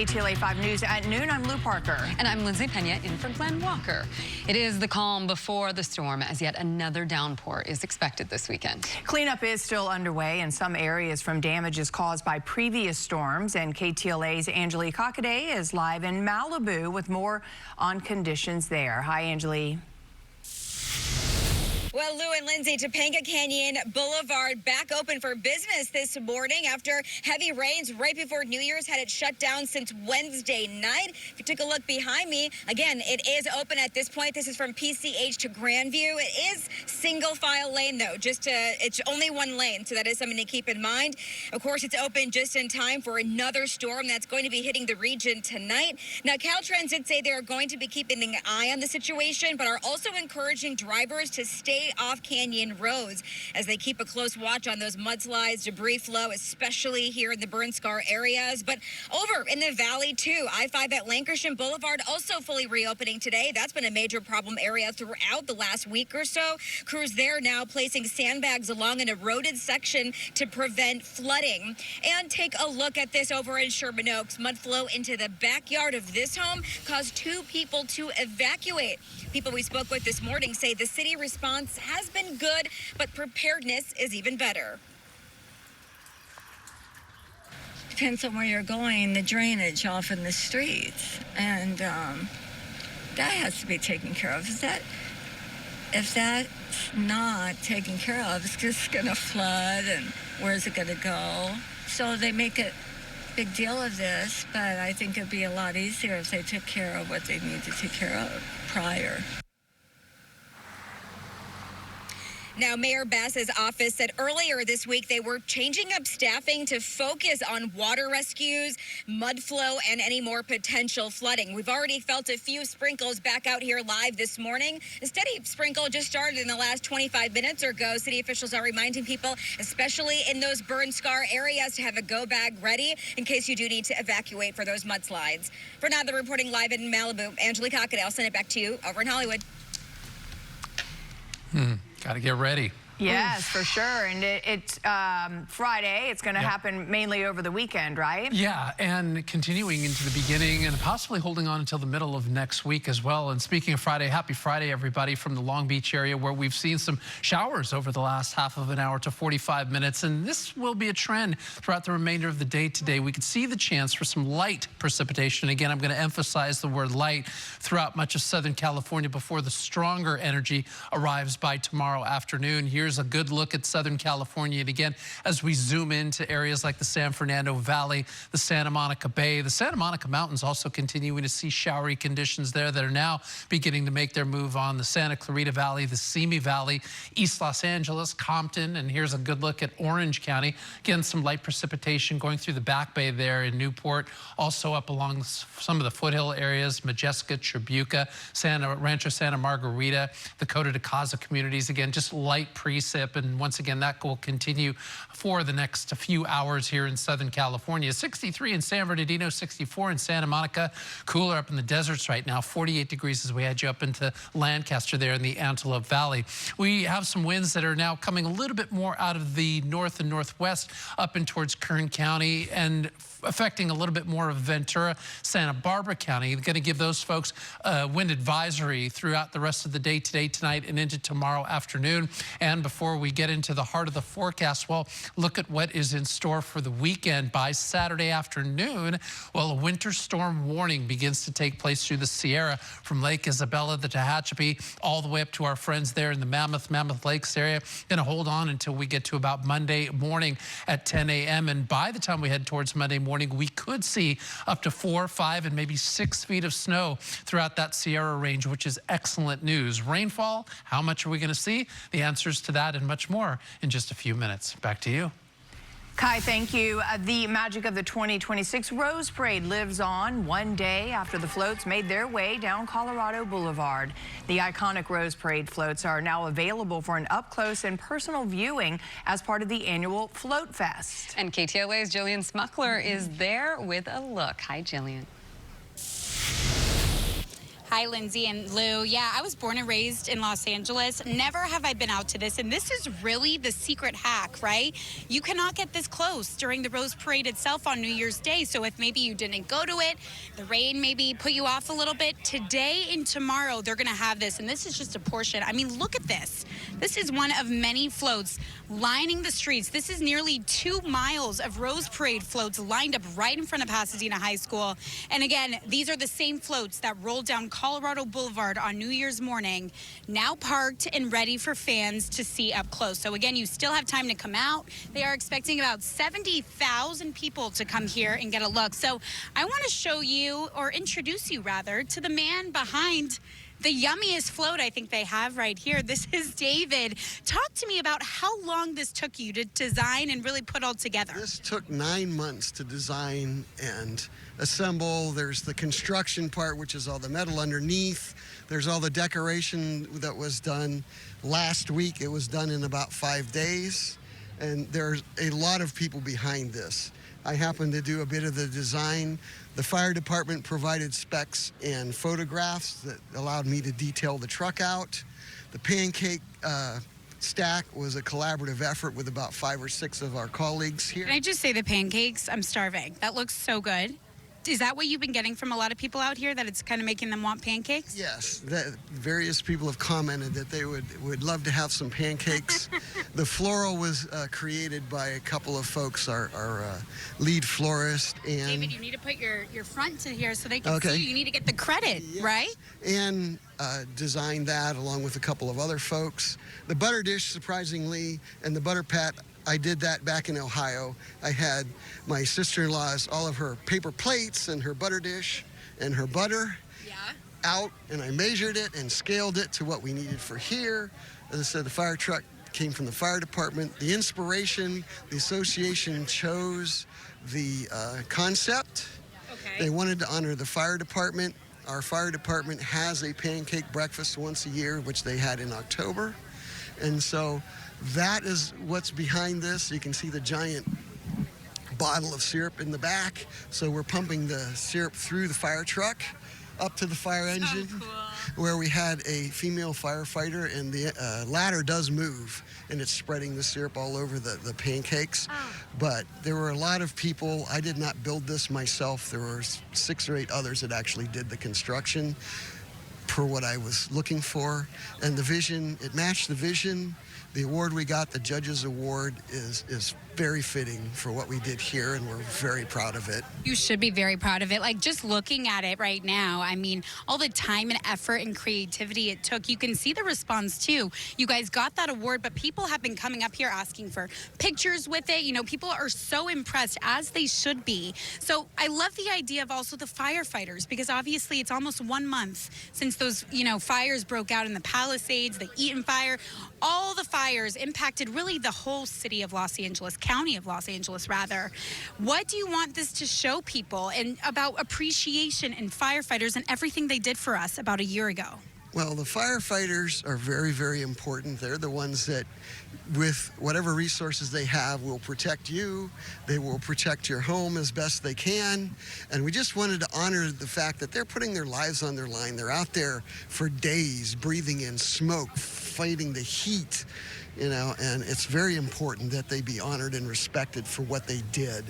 KTLA 5 News at noon. I'm Lou Parker. And I'm Lindsay Pena in for Glenn Walker. It is the calm before the storm as yet another downpour is expected this weekend. Cleanup is still underway in some areas from damages caused by previous storms. And KTLA's Angelique Hockaday is live in Malibu with more on conditions there. Hi, Angelique. Well, Lou and Lindsay, Topanga Canyon Boulevard back open for business this morning after heavy rains right before New Year's had it shut down since Wednesday night. If you took a look behind me, again, it is open at this point. This is from PCH to Grandview. It is single file lane, though. It's only one lane, so that is something to keep in mind. Of course, it's open just in time for another storm that's going to be hitting the region tonight. Now, Caltrans did say they're going to be keeping an eye on the situation, but are also encouraging drivers to stay off canyon roads as they keep a close watch on those mudslides, debris flow, especially here in the burn scar areas. But over in the valley too, I-5 at Lancashire Boulevard also fully reopening today. That's been a major problem area throughout the last week or so. Crews there now placing sandbags along an eroded section to prevent flooding. And take a look at this over in Sherman Oaks. Mud flow into the backyard of this home caused 2 people to evacuate. People we spoke with this morning say the city response has been good, but preparedness is even better. Depends on where you're going, the drainage off in the streets, and that has to be taken care of. If that's not taken care of, it's just going to flood, and where's it going to go? So they make a big deal of this, but I think it'd be a lot easier if they took care of what they need to take care of prior. Now, Mayor Bass's office said earlier this week they were changing up staffing to focus on water rescues, mud flow, and any more potential flooding. We've already felt a few sprinkles back out here live this morning. A steady sprinkle just started in the last 25 minutes or so. City officials are reminding people, especially in those burn scar areas, to have a go bag ready in case you do need to evacuate for those mudslides. For now, they're reporting live in Malibu. Angelique Hockaday, I'll send it back to you over in Hollywood. Got to get ready. Yes, for sure. And it's Friday. It's going to happen mainly over the weekend, right? Yeah, and continuing into the beginning and possibly holding on until the middle of next week as well. And speaking of Friday, happy Friday, everybody, from the Long Beach area where we've seen some showers over the last half of an hour to 45 minutes. And this will be a trend throughout the remainder of the day today. We could see the chance for some light precipitation. Again, I'm going to emphasize the word light throughout much of Southern California before the stronger energy arrives by tomorrow afternoon. Here's a good look at Southern California. And again, as we zoom into areas like the San Fernando Valley, the Santa Monica Bay, the Santa Monica Mountains also continuing to see showery conditions there that are now beginning to make their move on the Santa Clarita Valley, the Simi Valley, East Los Angeles, Compton, and here's a good look at Orange County. Again, some light precipitation going through the Back Bay there in Newport, also up along some of the foothill areas, Majestica, Tribuca, Rancho Santa Margarita, the Coto de Caza communities. Again, just light precip, and once again, that will continue for the next few hours here in Southern California. 63 in San Bernardino, 64 in Santa Monica. Cooler up in the deserts right now, 48 degrees as we head you up into Lancaster there in the Antelope Valley. We have some winds that are now coming a little bit more out of the north and northwest up and towards Kern County and affecting a little bit more of Ventura, Santa Barbara County. Going to give those folks a wind advisory throughout the rest of the day today, tonight, and into tomorrow afternoon. And before we get into the heart of the forecast, well, look at what is in store for the weekend. By Saturday afternoon, well, a winter storm warning begins to take place through the Sierra from Lake Isabella, the Tehachapi, all the way up to our friends there in the Mammoth Lakes area. Going to hold on until we get to about Monday morning at 10 a.m. And by the time we head towards Monday morning, we could see up to 4, 5, and maybe 6 feet of snow throughout that Sierra range, which is excellent news. Rainfall, how much are we going to see? The answers to that and much more in just a few minutes. Back to you. Kai, thank you. The magic of the 2026 Rose Parade lives on one day after the floats made their way down Colorado Boulevard. The iconic Rose Parade floats are now available for an up-close and personal viewing as part of the annual Float Fest. And KTLA's Jillian Smuckler is there with a look. Hi, Jillian. Hi, Lindsay and Lou. Yeah, I was born and raised in Los Angeles. Never have I been out to this, and this is really the secret hack, right? You cannot get this close during the Rose Parade itself on New Year's Day, so if maybe you didn't go to it, the rain maybe put you off a little bit, today and tomorrow they're going to have this, and this is just a portion. I mean, look at this. This is one of many floats lining the streets. This is nearly 2 miles of Rose Parade floats lined up right in front of Pasadena High School. And again, these are the same floats that rolled down Colorado Boulevard on New Year's morning, now parked and ready for fans to see up close. So again, you still have time to come out. They are expecting about 70,000 people to come here and get a look. So I want to show you, or introduce you rather, to the man behind the yummiest float I think they have right here. This is David. Talk to me about how long this took you to design and really put all together. This took 9 months to design and assemble. There's the construction part, which is all the metal underneath. There's all the decoration that was done last week. It was done in about 5 days. And there's a lot of people behind this. I happened to do a bit of the design. The fire department provided specs and photographs that allowed me to detail the truck out. The pancake stack was a collaborative effort with about 5 or 6 of our colleagues here. Can I just say the pancakes? I'm starving. That looks so good. Is that what you've been getting from a lot of people out here, that it's kind of making them want pancakes? Yes, various people have commented that they would love to have some pancakes. The floral was created by a couple of folks, our lead florist. And David, you need to put your front to here so they can Okay. see you. You need to get the credit, Yes. right? And designed that along with a couple of other folks. The butter dish, surprisingly, and the butter pat, I did that back in Ohio. I had my sister-in-law's, all of her paper plates and her butter dish and her butter out, and I measured it and scaled it to what we needed for here. As I said, the fire truck came from the fire department. The inspiration, the association chose the concept. Okay. They wanted to honor the fire department. Our fire department has a pancake breakfast once a year, which they had in October. And so that is what's behind this. You can see the giant bottle of syrup in the back. So we're pumping the syrup through the fire truck up to the fire engine, where we had a female firefighter, and the ladder does move, and it's spreading the syrup all over the pancakes. But there were a lot of people. I did not build this myself. There were 6 or 8 others that actually did the construction per what I was looking for. And the vision, it matched the vision. The award we got, the Judges Award, is very fitting for what we did here, and we're very proud of it. You should be very proud of it. Like, just looking at it right now, I mean, all the time and effort and creativity it took, you can see the response too. You guys got that award, but people have been coming up here asking for pictures with it. You know, people are so impressed, as they should be. So I love the idea of also the firefighters, because obviously it's almost 1 month since those, fires broke out in the Palisades, the Eaton fire. All the fires impacted really the whole city of Los Angeles, county of Los Angeles, rather. What do you want this to show people, and about appreciation and firefighters and everything they did for us about a year ago? Well, the firefighters are very, very important. They're the ones that, with whatever resources they have, will protect you. They will protect your home as best they can. And we just wanted to honor the fact that they're putting their lives on their line. They're out there for days, breathing in smoke, fighting the heat, and it's very important that they be honored and respected for what they did.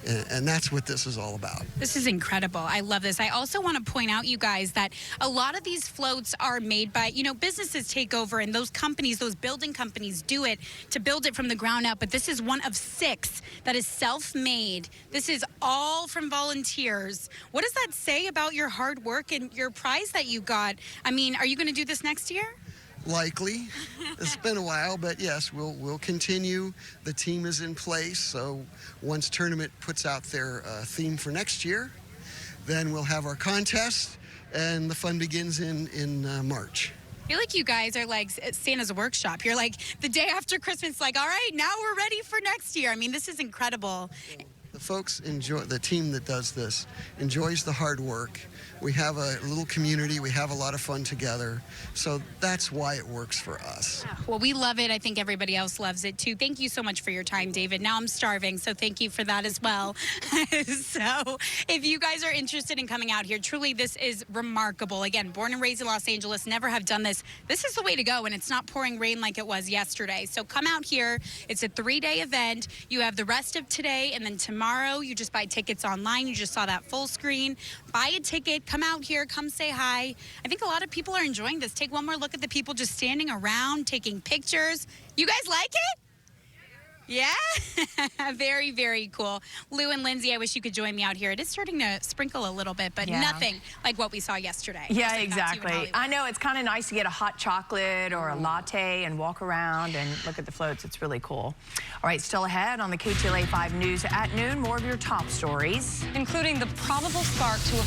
And that's what this is all about. This is incredible. I love this. I also want to point out, you guys, that a lot of these floats are made by, businesses take over, and those companies, those building companies, do it to build it from the ground up. But this is one of 6 that is self-made. This is all from volunteers. What does that say about your hard work and your prize that you got? I mean, are you going to do this next year? Likely. It's been a while, but yes, we'll continue. The team is in place, so once tournament puts out their theme for next year, then we'll have our contest, and the fun begins in March. I feel like you guys are like Santa's workshop. You're like the day after Christmas, like, all right, now we're ready for next year. I mean, this is incredible. The folks enjoy, the team that does this enjoys the hard work. We have a little community. We have a lot of fun together. So that's why it works for us. Well, we love it. I think everybody else loves it too. Thank you so much for your time, David. Now I'm starving, so thank you for that as well. So if you guys are interested in coming out here, truly this is remarkable. Again, born and raised in Los Angeles, never have done this. This is the way to go, and it's not pouring rain like it was yesterday. So come out here. It's a 3-day event. You have the rest of today, and then tomorrow you just buy tickets online. You just saw that full screen. Buy a ticket. Come out here. Come say hi. I think a lot of people are enjoying this. Take one more look at the people just standing around, taking pictures. You guys like it? Yeah? Very, very cool. Lou and Lindsay, I wish you could join me out here. It is starting to sprinkle a little bit, but nothing like what we saw yesterday. Yeah, exactly. I know it's kind of nice to get a hot chocolate or a latte and walk around and look at the floats. It's really cool. All right, still ahead on the KTLA 5 News at noon, more of your top stories. Including the probable spark to a